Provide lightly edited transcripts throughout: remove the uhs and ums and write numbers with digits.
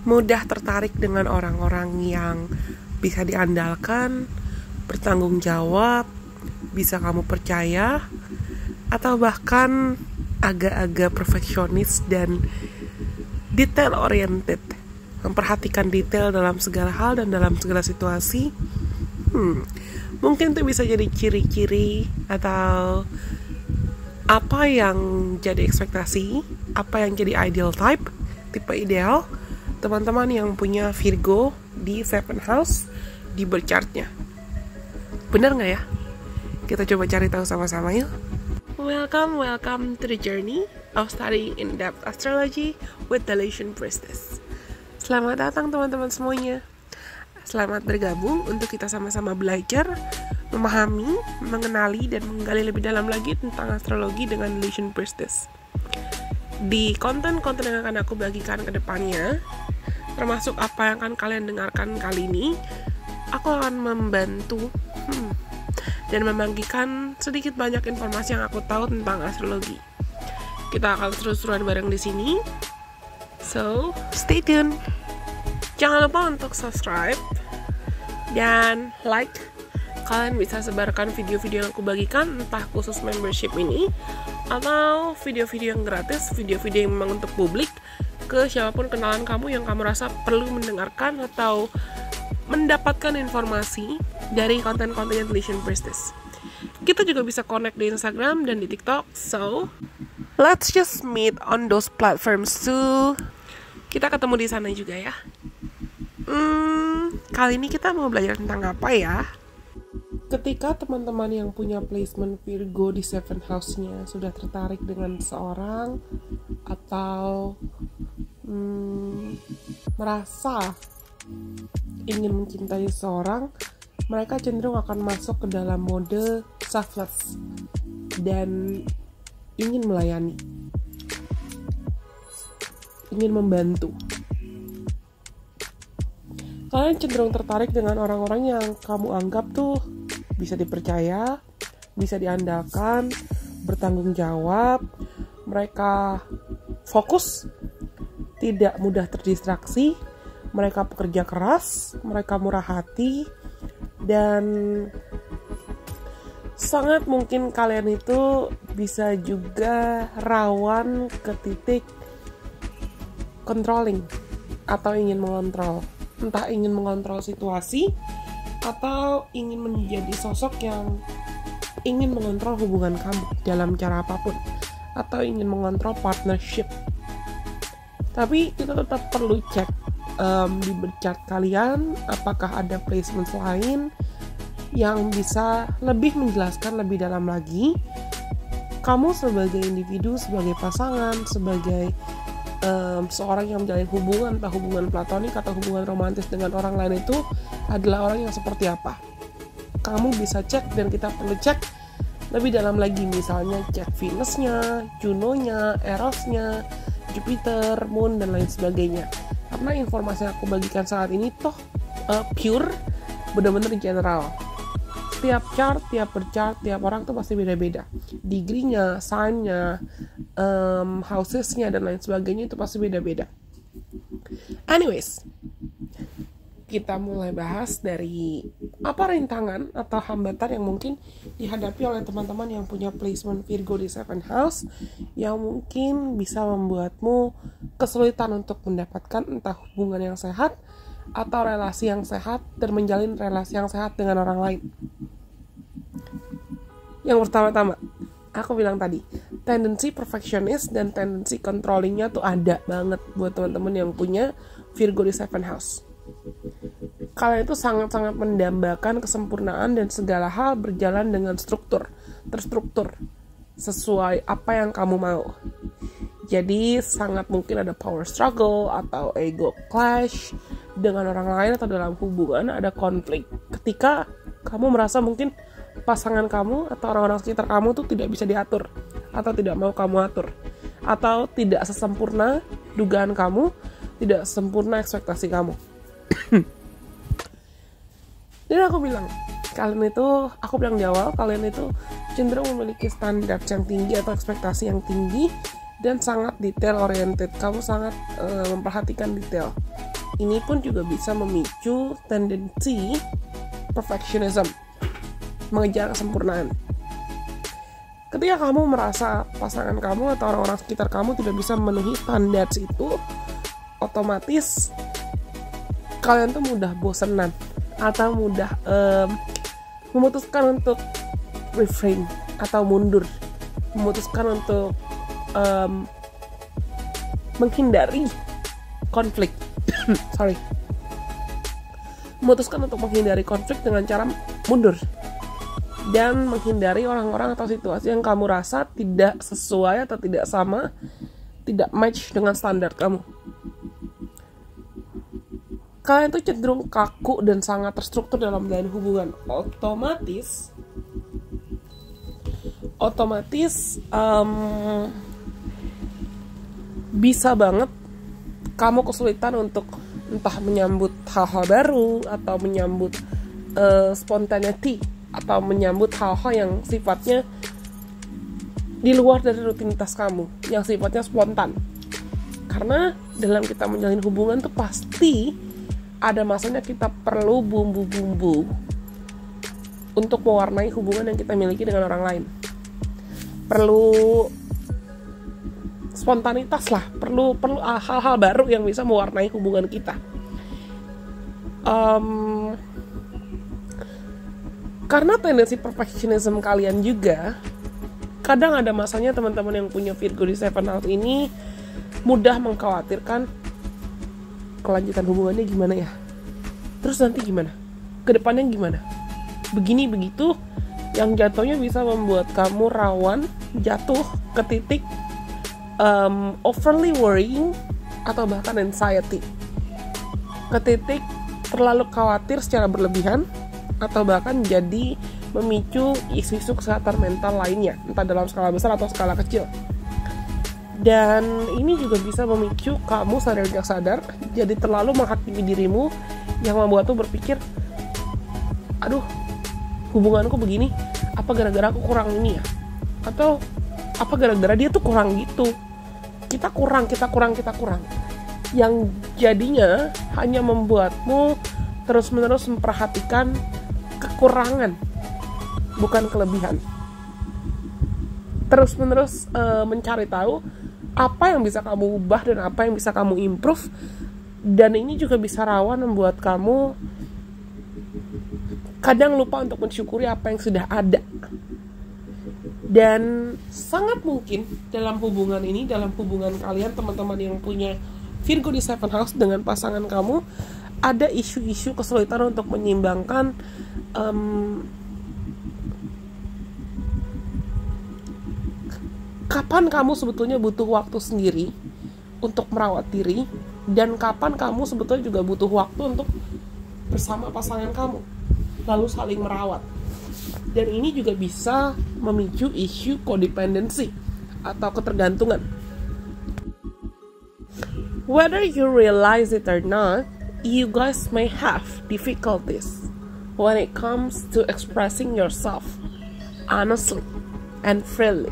mudah tertarik dengan orang-orang yang bisa diandalkan, bertanggung jawab, bisa kamu percaya, atau bahkan agak-agak perfeksionis dan detail oriented, memperhatikan detail dalam segala hal dan dalam segala situasi. Mungkin itu bisa jadi ciri-ciri atau apa yang jadi ekspektasi, apa yang jadi ideal type, tipe ideal teman-teman yang punya Virgo di 7th house di birth chartnya. Bener gak ya? Kita coba cari tahu sama-sama yuk. Welcome to the journey of studying in-depth astrology with the Lation Priestess. Selamat datang teman-teman semuanya. Selamat bergabung untuk kita sama-sama belajar, memahami, mengenali, dan menggali lebih dalam lagi tentang astrologi dengan Lation Priestess. Di konten-konten yang akan aku bagikan ke depannya, termasuk apa yang akan kalian dengarkan kali ini, aku akan membantu dan membagikan sedikit banyak informasi yang aku tahu tentang astrologi. Kita akan seru-seruan bareng di sini. So, stay tune. Jangan lupa untuk subscribe dan like. Kalian bisa sebarkan video-video yang aku bagikan, entah khusus membership ini atau video-video yang gratis, video-video yang memang untuk publik, ke siapapun kenalan kamu yang kamu rasa perlu mendengarkan atau mendapatkan informasi dari konten-konten Lation Priestess. Kita juga bisa connect di Instagram dan di TikTok. So, let's just meet on those platforms too. Kita ketemu di sana juga ya. Kali ini kita mau belajar tentang apa ya? Ketika teman-teman yang punya placement Virgo di 7th house-nya sudah tertarik dengan seseorang atau merasa ingin mencintai seseorang, mereka cenderung akan masuk ke dalam mode selfless dan ingin melayani, ingin membantu. Kalian cenderung tertarik dengan orang-orang yang kamu anggap tuh bisa dipercaya, bisa diandalkan, bertanggung jawab, mereka fokus, tidak mudah terdistraksi, mereka pekerja keras, mereka murah hati, dan sangat mungkin kalian itu bisa juga rawan ke titik controlling atau ingin mengontrol. Entah ingin mengontrol situasi atau ingin menjadi sosok yang ingin mengontrol hubungan kamu dalam cara apapun, atau ingin mengontrol partnership. Tapi kita tetap perlu cek di birth chart kalian, apakah ada placement lain yang bisa lebih menjelaskan lebih dalam lagi kamu sebagai individu, sebagai pasangan, sebagai seorang yang menjalin hubungan, entah hubungan platonik atau hubungan romantis dengan orang lain, itu adalah orang yang seperti apa. Kamu bisa cek dan kita perlu cek lebih dalam lagi, misalnya cek Venus-nya, Juno-nya, Eros-nya, Jupiter, Moon, dan lain sebagainya. Karena informasi yang aku bagikan saat ini toh pure, benar-benar general. Tiap chart, tiap berchart, tiap orang tuh pasti beda-beda. Degree-nya, sign-nya, houses-nya, dan lain sebagainya itu pasti beda-beda. Anyways, kita mulai bahas dari apa rintangan atau hambatan yang mungkin dihadapi oleh teman-teman yang punya placement Virgo di 7th house, yang mungkin bisa membuatmu kesulitan untuk mendapatkan entah hubungan yang sehat atau relasi yang sehat dan menjalin relasi yang sehat dengan orang lain. Yang pertama-tama, aku bilang tadi, tendensi perfectionist dan tendensi controllingnya tuh ada banget buat teman-teman yang punya Virgo di 7th house. Kalian itu sangat-sangat mendambakan kesempurnaan dan segala hal berjalan dengan terstruktur, sesuai apa yang kamu mau. Jadi sangat mungkin ada power struggle atau ego clash dengan orang lain, atau dalam hubungan ada konflik ketika kamu merasa mungkin pasangan kamu atau orang-orang sekitar kamu tuh tidak bisa diatur atau tidak mau kamu atur, atau tidak sesempurna dugaan kamu, tidak sempurna ekspektasi kamu. Dan aku bilang, aku bilang di awal, kalian itu cenderung memiliki standar yang tinggi atau ekspektasi yang tinggi dan sangat detail oriented. Kamu sangat memperhatikan detail. ini pun juga bisa memicu tendensi perfectionism, mengejar kesempurnaan. Ketika kamu merasa pasangan kamu atau orang-orang sekitar kamu tidak bisa memenuhi standar itu, otomatis kalian tuh mudah bosenan atau mudah memutuskan untuk refrain atau mundur, memutuskan untuk menghindari konflik. Memutuskan untuk menghindari konflik dengan cara mundur dan menghindari orang-orang atau situasi yang kamu rasa tidak sesuai atau tidak sama, tidak match dengan standar kamu. Kalian tuh cenderung kaku dan sangat terstruktur dalam menjalin hubungan. Otomatis bisa banget kamu kesulitan untuk entah menyambut hal-hal baru atau menyambut spontaneity atau menyambut hal-hal yang sifatnya di luar dari rutinitas kamu, yang sifatnya spontan. Karena dalam kita menjalin hubungan tuh pasti ada masanya kita perlu bumbu-bumbu untuk mewarnai hubungan yang kita miliki dengan orang lain. Perlu spontanitas lah, perlu hal-hal baru yang bisa mewarnai hubungan kita. Karena tendensi perfectionism kalian juga, kadang ada masanya teman-teman yang punya Virgo di 7 house ini mudah mengkhawatirkan kelanjutan hubungannya gimana ya, terus nanti gimana, kedepannya gimana, begini begitu, yang jatuhnya bisa membuat kamu rawan jatuh ke titik overly worrying atau bahkan anxiety, ke titik terlalu khawatir secara berlebihan, atau bahkan jadi memicu isu-isu kesehatan mental lainnya, entah dalam skala besar atau skala kecil. Dan ini juga bisa memicu kamu sadar tidak sadar jadi terlalu menghakimi dirimu, yang membuatmu berpikir, aduh, hubunganku begini, apa gara-gara aku kurang ini ya, atau apa gara-gara dia tuh kurang gitu, kita kurang, yang jadinya hanya membuatmu terus-menerus memperhatikan kekurangan, bukan kelebihan. Terus-menerus mencari tahu apa yang bisa kamu ubah dan apa yang bisa kamu improve. Dan ini juga bisa rawan membuat kamu kadang lupa untuk mensyukuri apa yang sudah ada. Dan sangat mungkin dalam hubungan ini, dalam hubungan kalian teman-teman yang punya Virgo di 7 house dengan pasangan kamu, ada isu-isu kesulitan untuk menyeimbangkan kapan kamu sebetulnya butuh waktu sendiri untuk merawat diri, dan kapan kamu sebetulnya juga butuh waktu untuk bersama pasangan kamu, lalu saling merawat. Dan ini juga bisa memicu isu codependency atau ketergantungan. Whether you realize it or not, you guys may have difficulties when it comes to expressing yourself honestly and freely.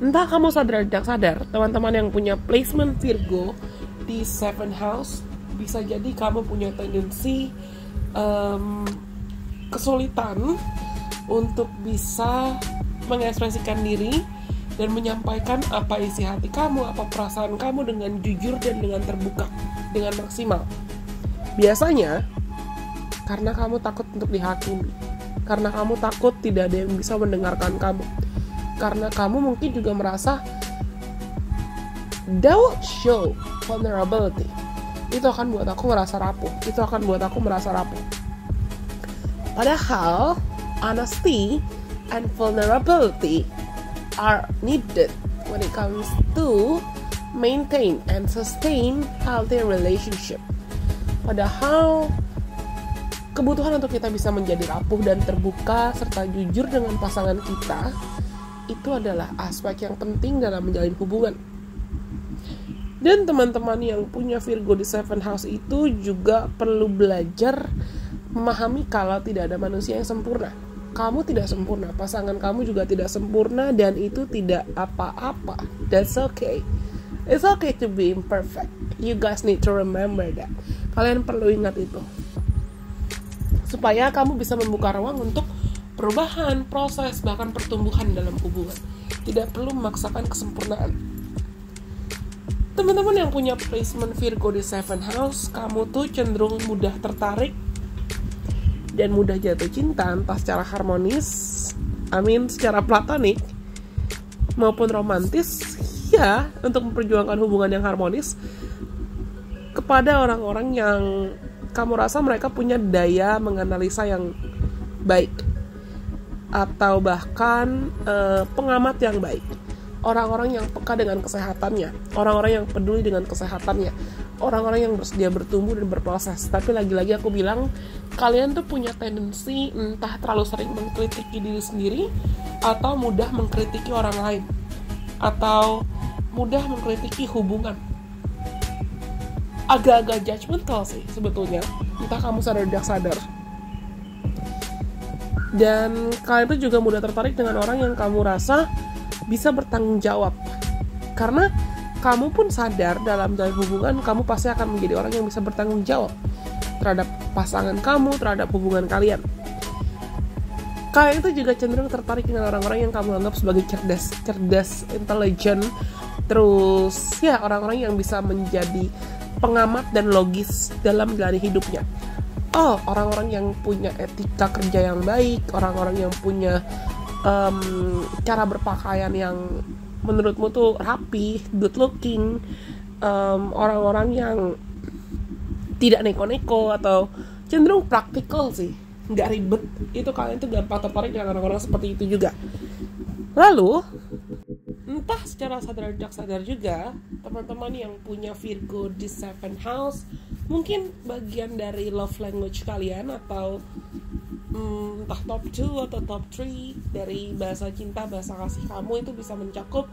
Entah kamu sadar atau tidak sadar, teman-teman yang punya placement Virgo di 7 house, bisa jadi kamu punya tendensi kesulitan untuk bisa mengekspresikan diri dan menyampaikan apa isi hati kamu, apa perasaan kamu dengan jujur dan dengan terbuka, dengan maksimal. Biasanya karena kamu takut untuk dihakimi, karena kamu takut tidak ada yang bisa mendengarkan kamu, karena kamu mungkin juga merasa that will show vulnerability. Itu akan buat aku merasa rapuh, itu akan buat aku merasa rapuh. Padahal honesty and vulnerability are needed when it comes to maintain and sustain healthy relationship. Padahal kebutuhan untuk kita bisa menjadi rapuh dan terbuka serta jujur dengan pasangan kita, itu adalah aspek yang penting dalam menjalin hubungan. Dan teman-teman yang punya Virgo di 7 house itu juga perlu belajar memahami kalau tidak ada manusia yang sempurna. Kamu tidak sempurna, pasangan kamu juga tidak sempurna, dan itu tidak apa-apa. That's okay. It's okay to be imperfect. You guys need to remember that. Kalian perlu ingat itu, supaya kamu bisa membuka ruang untuk perubahan, proses, bahkan pertumbuhan dalam hubungan. Tidak perlu memaksakan kesempurnaan. Teman-teman yang punya placement Virgo di 7 house, kamu tuh cenderung mudah tertarik dan mudah jatuh cinta, entah secara harmonis, secara platonik maupun romantis, ya, untuk memperjuangkan hubungan yang harmonis kepada orang-orang yang kamu rasa mereka punya daya menganalisa yang baik, atau bahkan pengamat yang baik, orang-orang yang peka dengan kesehatannya, orang-orang yang peduli dengan kesehatannya, orang-orang yang bersedia bertumbuh dan berproses. Tapi lagi-lagi aku bilang, kalian tuh punya tendensi entah terlalu sering mengkritiki diri sendiri, atau mudah mengkritiki orang lain, atau mudah mengkritiki hubungan. Agak-agak judgmental sih sebetulnya, entah kamu sadar tidak sadar. Dan kalian tuh juga mudah tertarik dengan orang yang kamu rasa bisa bertanggung jawab, karena kamu pun sadar dalam hubungan kamu pasti akan menjadi orang yang bisa bertanggung jawab terhadap pasangan kamu, terhadap hubungan kalian. Kalian itu juga cenderung tertarik dengan orang-orang yang kamu anggap sebagai cerdas, intelijen, terus ya orang-orang yang bisa menjadi pengamat dan logis dalam menjalani hidupnya. Orang-orang yang punya etika kerja yang baik, orang-orang yang punya cara berpakaian yang menurutmu tuh rapi, good looking, orang-orang yang tidak neko-neko atau cenderung praktikal sih, nggak ribet. Itu kalian tuh gampang tertarik dengan orang-orang seperti itu juga. Lalu entah secara sadar tidak sadar juga, teman-teman yang punya Virgo di 7 house, mungkin bagian dari love language kalian, atau entah top 2 atau top 3 dari bahasa cinta, bahasa kasih kamu itu bisa mencakup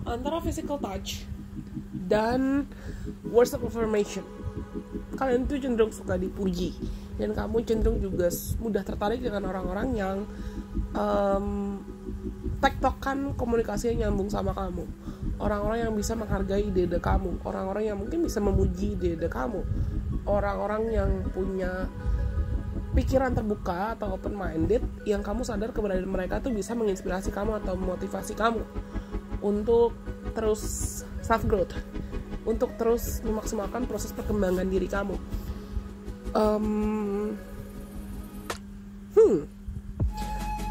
antara physical touch dan words of affirmation. Kalian tuh cenderung suka dipuji, dan kamu cenderung juga mudah tertarik dengan orang-orang yang tektokan komunikasinya nyambung sama kamu, orang-orang yang bisa menghargai ide-ide kamu, orang-orang yang mungkin bisa memuji ide-ide kamu, orang-orang yang punya pikiran terbuka atau open minded, yang kamu sadar keberadaan mereka tuh bisa menginspirasi kamu atau memotivasi kamu untuk terus self growth, untuk terus memaksimalkan proses perkembangan diri kamu.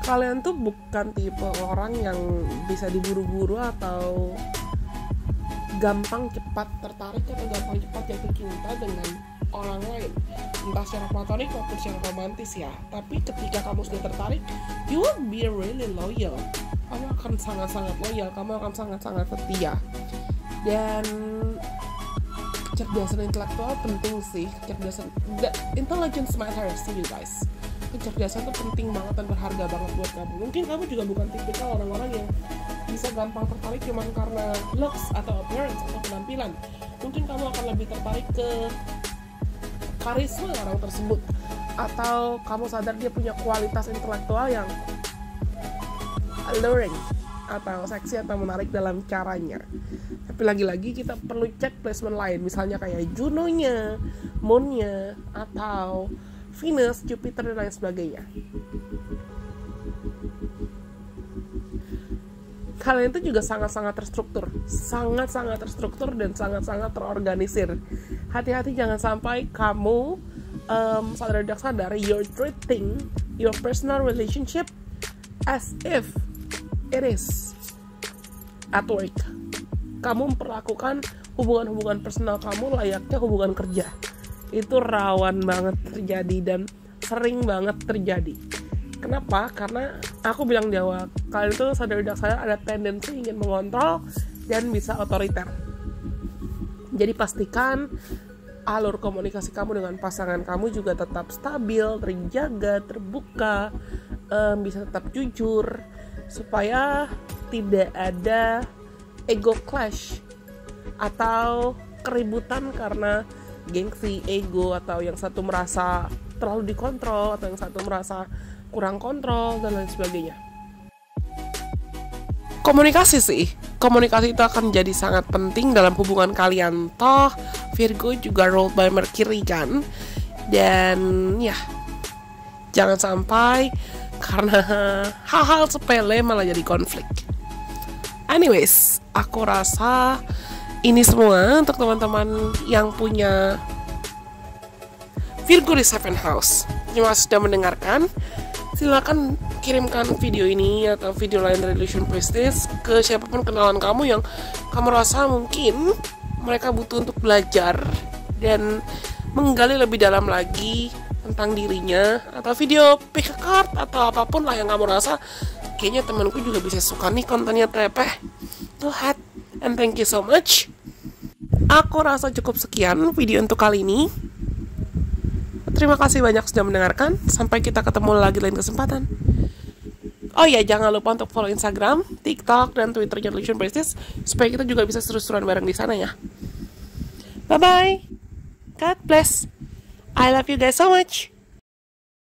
Kalian tuh bukan tipe orang yang bisa diburu-buru atau gampang cepat tertarik atau gampang cepat jatuh cinta dengan orang lain, entah secara platonik maupun secara romantis ya. Tapi ketika kamu sudah tertarik, you will be really loyal. Kamu akan sangat-sangat loyal, kamu akan sangat-sangat setia. Dan kecerdasan intelektual penting sih. Intelligence matters to you guys. Kecerdasan itu penting banget dan berharga banget buat kamu. Mungkin kamu juga bukan tipikal orang-orang yang bisa gampang tertarik cuma karena looks atau appearance atau penampilan. Mungkin kamu akan lebih tertarik ke karisma orang tersebut, atau kamu sadar dia punya kualitas intelektual yang alluring atau seksi atau menarik dalam caranya. Tapi lagi-lagi kita perlu cek placement lain, misalnya kayak Juno-nya, Moon-nya, atau Venus, Jupiter, dan lain sebagainya. Kalian itu juga sangat-sangat terstruktur, sangat-sangat terstruktur dan sangat-sangat terorganisir. Hati-hati jangan sampai kamu sadar tidak sadar you're treating your personal relationship as if it is at work. Kamu memperlakukan hubungan-hubungan personal kamu layaknya hubungan kerja. Itu rawan banget terjadi dan sering banget terjadi. Kenapa? Karena aku bilang di awal, kalian itu sadar tidak sadar ada tendensi ingin mengontrol dan bisa otoriter. Jadi pastikan alur komunikasi kamu dengan pasangan kamu juga tetap stabil, terjaga, terbuka, bisa tetap jujur, supaya tidak ada ego clash atau keributan karena gengsi, ego, atau yang satu merasa terlalu dikontrol atau yang satu merasa kurang kontrol dan lain sebagainya. Komunikasi itu akan jadi sangat penting dalam hubungan kalian. Toh Virgo juga ruled by Mercury kan. Dan ya, jangan sampai karena hal-hal sepele malah jadi konflik. Anyways, aku rasa ini semua untuk teman-teman yang punya Virgo di 7th house. Terima kasih sudah mendengarkan. Silakan kirimkan video ini atau video lain dari Illusion Priestess ke siapapun kenalan kamu yang kamu rasa mungkin mereka butuh untuk belajar dan menggali lebih dalam lagi tentang dirinya, atau video pick a card atau apapun lah yang kamu rasa kayaknya temanku juga bisa suka nih kontennya trepeh. Tuhan, and thank you so much. Aku rasa cukup sekian video untuk kali ini. Terima kasih banyak sudah mendengarkan. Sampai kita ketemu lagi lain kesempatan. Oh ya, jangan lupa untuk follow Instagram, TikTok, dan Twitternya Illusion Priestess supaya kita juga bisa seru-seruan bareng di sana ya. Bye-bye. God bless. I love you guys so much.